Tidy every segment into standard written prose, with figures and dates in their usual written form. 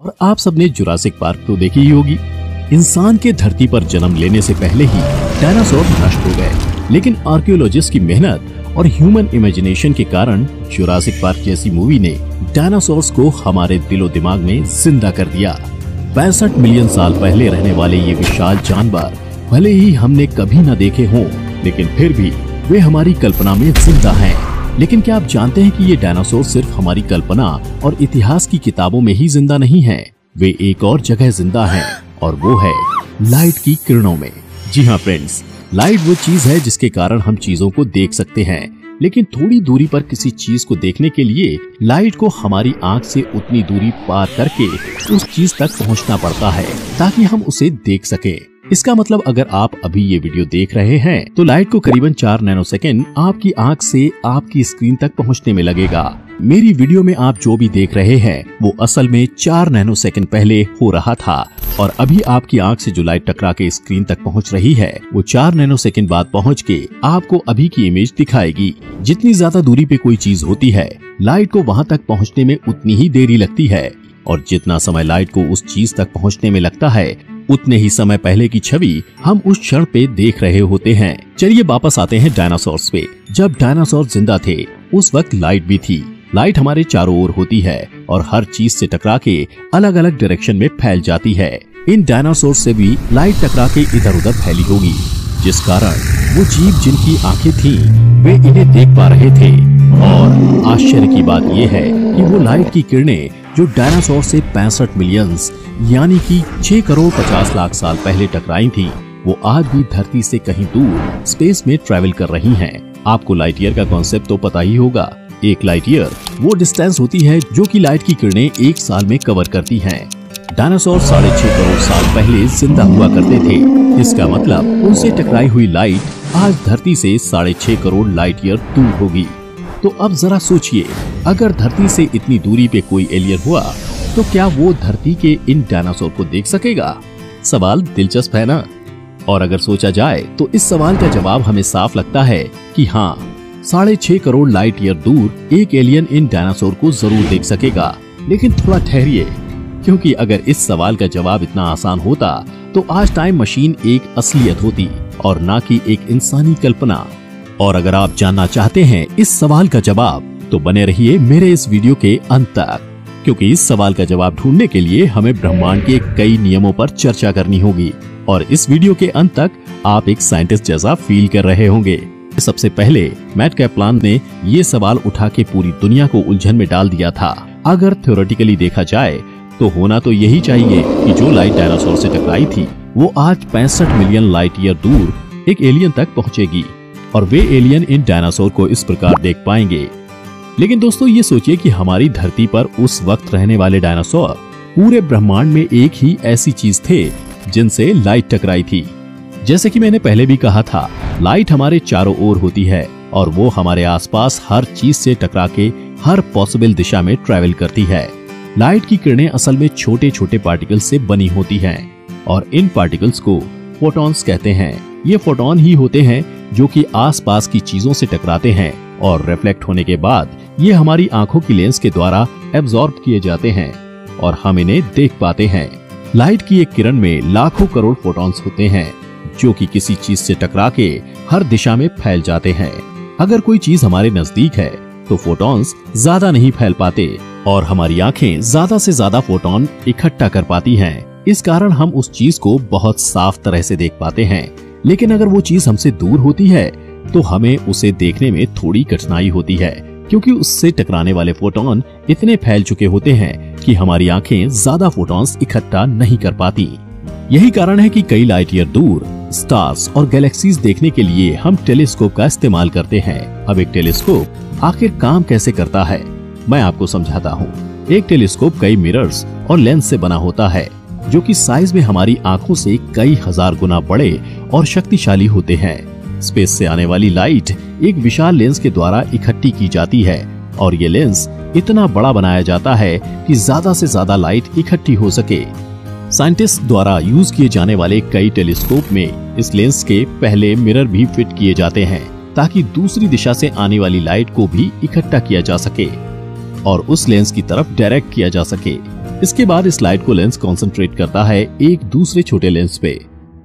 और आप सबने जुरासिक पार्क तो देखी ही होगी। इंसान के धरती पर जन्म लेने से पहले ही डायनासोर नष्ट हो गए, लेकिन आर्कियोलॉजिस्ट की मेहनत और ह्यूमन इमेजिनेशन के कारण जुरासिक पार्क जैसी मूवी ने डायनासोर्स को हमारे दिलो दिमाग में जिंदा कर दिया। 65 मिलियन साल पहले रहने वाले ये विशाल जानवर भले ही हमने कभी न देखे हों, लेकिन फिर भी वे हमारी कल्पना में जिंदा हैं। लेकिन क्या आप जानते हैं कि ये डायनासोर सिर्फ हमारी कल्पना और इतिहास की किताबों में ही जिंदा नहीं है, वे एक और जगह जिंदा हैं, और वो है लाइट की किरणों में। जी हाँ फ्रेंड्स, लाइट वो चीज है जिसके कारण हम चीजों को देख सकते हैं, लेकिन थोड़ी दूरी पर किसी चीज को देखने के लिए लाइट को हमारी आंख से उतनी दूरी पार करके उस चीज तक पहुंचना पड़ता है ताकि हम उसे देख सके। इसका मतलब अगर आप अभी ये वीडियो देख रहे हैं तो लाइट को करीबन 4 नैनोसेकंड आपकी आंख से आपकी स्क्रीन तक पहुंचने में लगेगा। मेरी वीडियो में आप जो भी देख रहे हैं वो असल में 4 नैनोसेकंड पहले हो रहा था, और अभी आपकी आंख से जो लाइट टकरा के स्क्रीन तक पहुंच रही है वो 4 नैनोसेकंड बाद पहुंच के आपको अभी की इमेज दिखाएगी। जितनी ज्यादा दूरी पे कोई चीज होती है, लाइट को वहां तक पहुंचने में उतनी ही देरी लगती है, और जितना समय लाइट को उस चीज तक पहुंचने में लगता है उतने ही समय पहले की छवि हम उस क्षण पे देख रहे होते हैं। चलिए वापस आते हैं डायनासोर्स पे। जब डायनासोर जिंदा थे उस वक्त लाइट भी थी। लाइट हमारे चारों ओर होती है और हर चीज से टकरा के अलग अलग डायरेक्शन में फैल जाती है। इन डायनासोर से भी लाइट टकरा के इधर उधर फैली होगी, जिस कारण वो जीव जिनकी आंखें थीं वे इन्हें देख पा रहे थे। और आश्चर्य की बात यह है कि वो लाइट की किरणें जो डायनासोर से 65 मिलियन यानी कि 6 करोड़ 50 लाख साल पहले टकराई थी, वो आज भी धरती से कहीं दूर स्पेस में ट्रैवल कर रही हैं। आपको लाइट ईयर का कॉन्सेप्ट तो पता ही होगा। एक लाइट ईयर वो डिस्टेंस होती है जो कि लाइट की किरणें एक साल में कवर करती हैं। डायनासोर 6.5 करोड़ साल पहले जिंदा हुआ करते थे। इसका मतलब उनसे टकराई हुई लाइट आज धरती से 6.5 करोड़ लाइट ईयर दूर होगी। तो अब जरा सोचिए, अगर धरती से इतनी दूरी पे कोई एलियन हुआ तो क्या वो धरती के इन डायनासोर को देख सकेगा? सवाल दिलचस्प है ना? और अगर सोचा जाए तो इस सवाल का जवाब हमें साफ लगता है कि हाँ, 6.5 करोड़ लाइट ईयर दूर एक एलियन इन डायनासोर को जरूर देख सकेगा। लेकिन थोड़ा ठहरिए, क्योंकि अगर इस सवाल का जवाब इतना आसान होता तो आज टाइम मशीन एक असलियत होती और ना कि एक इंसानी कल्पना। और अगर आप जानना चाहते हैं इस सवाल का जवाब तो बने रहिए मेरे इस वीडियो के अंत तक, क्योंकि इस सवाल का जवाब ढूंढने के लिए हमें ब्रह्मांड के कई नियमों पर चर्चा करनी होगी, और इस वीडियो के अंत तक आप एक साइंटिस्ट जैसा फील कर रहे होंगे। सबसे पहले मैट कैप्लान ने ये सवाल उठा के पूरी दुनिया को उलझन में डाल दिया था। अगर थ्योरेटिकली देखा जाए तो होना तो यही चाहिए कि जो लाइट डायनासोर से टकराई थी वो आज 65 मिलियन लाइट ईयर दूर एक एलियन तक पहुंचेगी, और वे एलियन इन डायनासोर को इस प्रकार देख पाएंगे। लेकिन दोस्तों ये सोचिए कि हमारी धरती पर उस वक्त रहने वाले डायनासोर पूरे ब्रह्मांड में एक ही ऐसी चीज थे जिनसे लाइट टकराई थी। जैसे कि मैंने पहले भी कहा था, लाइट हमारे चारों ओर होती है और वो हमारे आसपास हर चीज से टकरा के हर पॉसिबल दिशा में ट्रैवल करती है। लाइट की किरणें असल में छोटे छोटे पार्टिकल्स से बनी होती हैं, और इन पार्टिकल्स को फोटॉन्स कहते हैं। ये फोटोन ही होते हैं जो कि आसपास की चीजों से टकराते हैं और रिफ्लेक्ट होने के बाद ये हमारी आंखों की लेंस के द्वारा एब्जॉर्ब किए जाते हैं और हम इन्हें देख पाते हैं। लाइट की एक किरण में लाखों करोड़ फोटॉन्स होते हैं जो कि किसी चीज से टकरा के हर दिशा में फैल जाते हैं। अगर कोई चीज हमारे नजदीक है तो फोटॉन्स ज्यादा नहीं फैल पाते और हमारी आंखें ज्यादा से ज्यादा फोटोन इकट्ठा कर पाती हैं। इस कारण हम उस चीज को बहुत साफ तरह से देख पाते हैं। लेकिन अगर वो चीज हमसे दूर होती है तो हमें उसे देखने में थोड़ी कठिनाई होती है, क्योंकि उससे टकराने वाले फोटोन इतने फैल चुके होते हैं कि हमारी आंखें ज्यादा फोटॉन्स इकट्ठा नहीं कर पाती। यही कारण है कि कई लाइट ईयर दूर स्टार्स और गैलेक्सीज देखने के लिए हम टेलीस्कोप का इस्तेमाल करते हैं। अब एक टेलीस्कोप आखिर काम कैसे करता है, मैं आपको समझाता हूँ। एक टेलीस्कोप कई मिरर्स और लेंस से बना होता है जो कि साइज में हमारी आंखों से कई हजार गुना बड़े और शक्तिशाली होते हैं। स्पेस से आने वाली लाइट एक विशाल लेंस के द्वारा इकट्ठी की जाती है और ये लेंस इतना बड़ा बनाया जाता है कि ज्यादा से ज्यादा लाइट इकट्ठी हो सके। साइंटिस्ट द्वारा यूज किए जाने वाले कई टेलीस्कोप में इस लेंस के पहले मिरर भी फिट किए जाते हैं ताकि दूसरी दिशा से आने वाली लाइट को भी इकट्ठा किया जा सके और उस लेंस की तरफ डायरेक्ट किया जा सके। इसके बाद इस लाइट को लेंस कंसंट्रेट करता है एक दूसरे छोटे लेंस पे।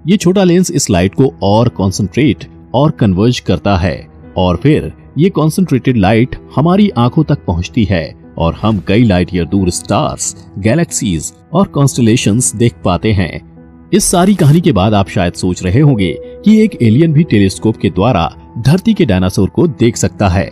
ये छोटा लेंस इस लाइट को और कंसंट्रेट और कन्वर्ज करता है और फिर ये कंसंट्रेटेड लाइट हमारी आंखों तक पहुंचती है और हम कई लाइट ईयर दूर स्टार्स, गैलेक्सीज और कॉन्स्टलेशंस देख पाते हैं। इस सारी कहानी के बाद आप शायद सोच रहे होंगे कि एक एलियन भी टेलीस्कोप के द्वारा धरती के डायनासोर को देख सकता है,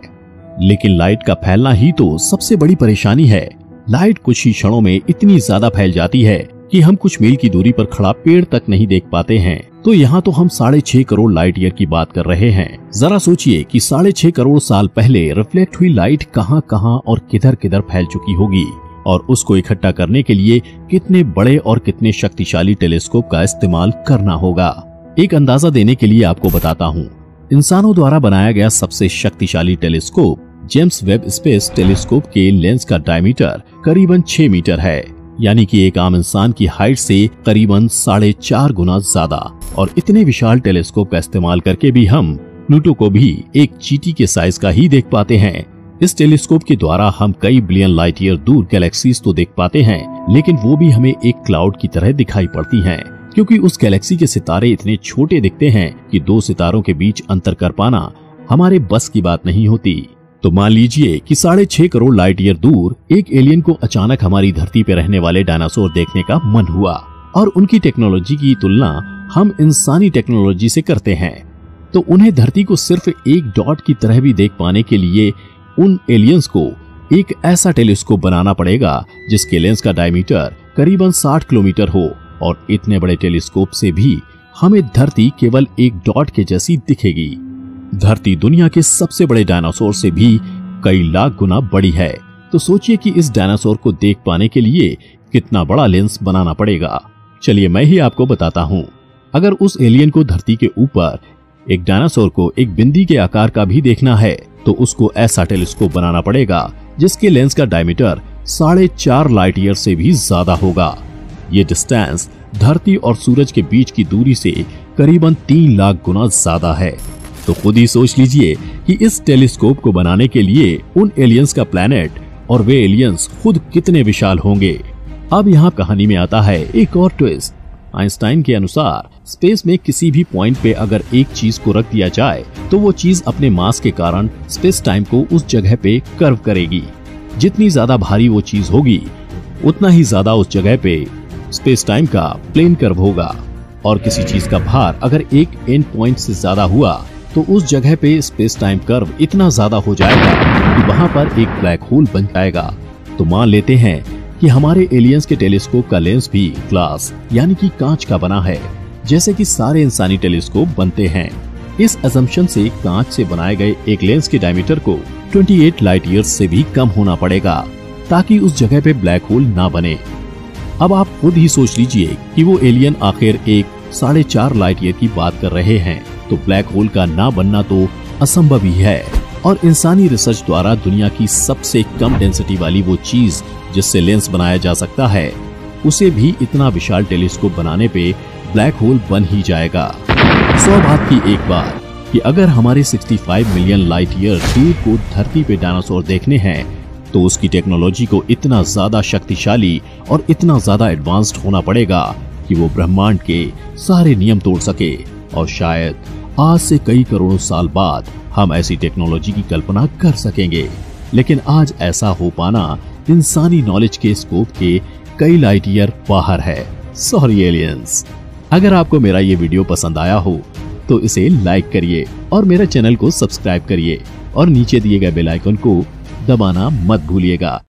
लेकिन लाइट का फैलना ही तो सबसे बड़ी परेशानी है। लाइट कुछ ही क्षणों में इतनी ज्यादा फैल जाती है कि हम कुछ मील की दूरी पर खड़ा पेड़ तक नहीं देख पाते हैं। तो यहाँ तो हम 6.5 करोड़ लाइट ईयर की बात कर रहे हैं। जरा सोचिए कि 6.5 करोड़ साल पहले रिफ्लेक्ट हुई लाइट कहाँ कहाँ और किधर किधर फैल चुकी होगी और उसको इकट्ठा करने के लिए कितने बड़े और कितने शक्तिशाली टेलीस्कोप का इस्तेमाल करना होगा। एक अंदाजा देने के लिए आपको बताता हूँ, इंसानों द्वारा बनाया गया सबसे शक्तिशाली telescope James Webb space telescope के लेंस का डायमीटर करीबन 6 मीटर है, यानी कि एक आम इंसान की हाइट से करीबन 4.5 गुना ज्यादा। और इतने विशाल टेलीस्कोप का इस्तेमाल करके भी हम प्लूटो को भी एक चींटी के साइज का ही देख पाते हैं। इस टेलीस्कोप के द्वारा हम कई बिलियन लाइट ईयर दूर गैलेक्सीज तो देख पाते हैं, लेकिन वो भी हमें एक क्लाउड की तरह दिखाई पड़ती हैं, क्योंकि उस गैलेक्सी के सितारे इतने छोटे दिखते हैं कि दो सितारों के बीच अंतर कर पाना हमारे बस की बात नहीं होती। तो मान लीजिए कि 6.5 करोड़ लाइट ईयर दूर एक एलियन को अचानक हमारी धरती पे रहने वाले डायनासोर देखने का मन हुआ और उनकी टेक्नोलॉजी की तुलना हम इंसानी टेक्नोलॉजी से करते हैं, तो उन्हें धरती को सिर्फ एक डॉट की तरह भी देख पाने के लिए उन एलियंस को एक ऐसा टेलीस्कोप बनाना पड़ेगा जिसके लेंस का डायमीटर करीबन 60 किलोमीटर हो। और इतने बड़े टेलीस्कोप से भी हमें धरती केवल एक डॉट के जैसी दिखेगी। धरती दुनिया के सबसे बड़े डायनासोर से भी कई लाख गुना बड़ी है। तो सोचिए कि इस डायनासोर को देख पाने के लिए कितना बड़ा लेंस बनाना पड़ेगा। चलिए मैं ही आपको बताता हूँ। अगर उस एलियन को धरती के ऊपर एक डायनासोर को एक बिंदी के आकार का भी देखना है तो उसको ऐसा टेलीस्कोप बनाना पड़ेगा जिसके लेंस का डायमीटर 4.5 लाइट ईयर से भी ज्यादा होगा। ये डिस्टेंस धरती और सूरज के बीच की दूरी से करीबन 3 लाख गुना ज्यादा है। तो खुद ही सोच लीजिए कि इस टेलीस्कोप को बनाने के लिए उन एलियंस का प्लैनेट और वे एलियंस खुद कितने विशाल होंगे। अब यहाँ कहानी में आता है एक और ट्विस्ट। आइंस्टाइन के अनुसार स्पेस में किसी भी पॉइंट पे अगर एक चीज को रख दिया जाए तो वो चीज अपने मास के कारण स्पेस टाइम को उस जगह पे कर्व करेगी। जितनी ज्यादा भारी वो चीज होगी उतना ही ज्यादा उस जगह पे स्पेस टाइम का प्लेन कर्व होगा। और किसी चीज का भार अगर एक एंड पॉइंट से ज्यादा हुआ तो उस जगह पे स्पेस टाइम कर्व इतना ज्यादा हो जाएगा कि वहां पर एक ब्लैक होल बन जाएगा। तो मान लेते हैं कि हमारे एलियंस के टेलीस्कोप का लेंस भी ग्लास यानी कि कांच का बना है, जैसे कि सारे इंसानी टेलीस्कोप बनते हैं। इस असम्पशन से कांच से बनाए गए एक लेंस के डायमीटर को 28 लाइट ईयर्स से भी कम होना पड़ेगा ताकि उस जगह पे ब्लैक होल ना बने। अब आप खुद ही सोच लीजिए कि वो एलियन आखिर एक 4.5 लाइट ईयर की बात कर रहे हैं, तो ब्लैक होल का ना बनना तो असंभव ही है। और इंसानी रिसर्च द्वारा दुनिया की सबसे कम डेंसिटी वाली वो चीज जिससे लेंस बनाया जा सकता है, उसे भी इतना विशाल टेलीस्कोप बनाने पे ब्लैक होल बन ही जाएगा। 100 बात की एक बात कि अगर हमारे 65 मिलियन लाइट ईयर दूर को धरती पे डायनासोर देखने हैं तो उसकी टेक्नोलॉजी को इतना ज्यादा शक्तिशाली और इतना ज्यादा एडवांस्ड होना पड़ेगा कि वो ब्रह्मांड के सारे नियम तोड़ सके। और शायद आज से कई करोड़ों साल बाद हम ऐसी टेक्नोलॉजी की कल्पना कर सकेंगे, लेकिन आज ऐसा हो पाना इंसानी नॉलेज के स्कोप के कई लाइट ईयर बाहर है। Sorry aliens. अगर आपको मेरा ये वीडियो पसंद आया हो तो इसे लाइक करिए और मेरे चैनल को सब्सक्राइब करिए और नीचे दिए गए बेल आइकन को दबाना मत भूलिएगा।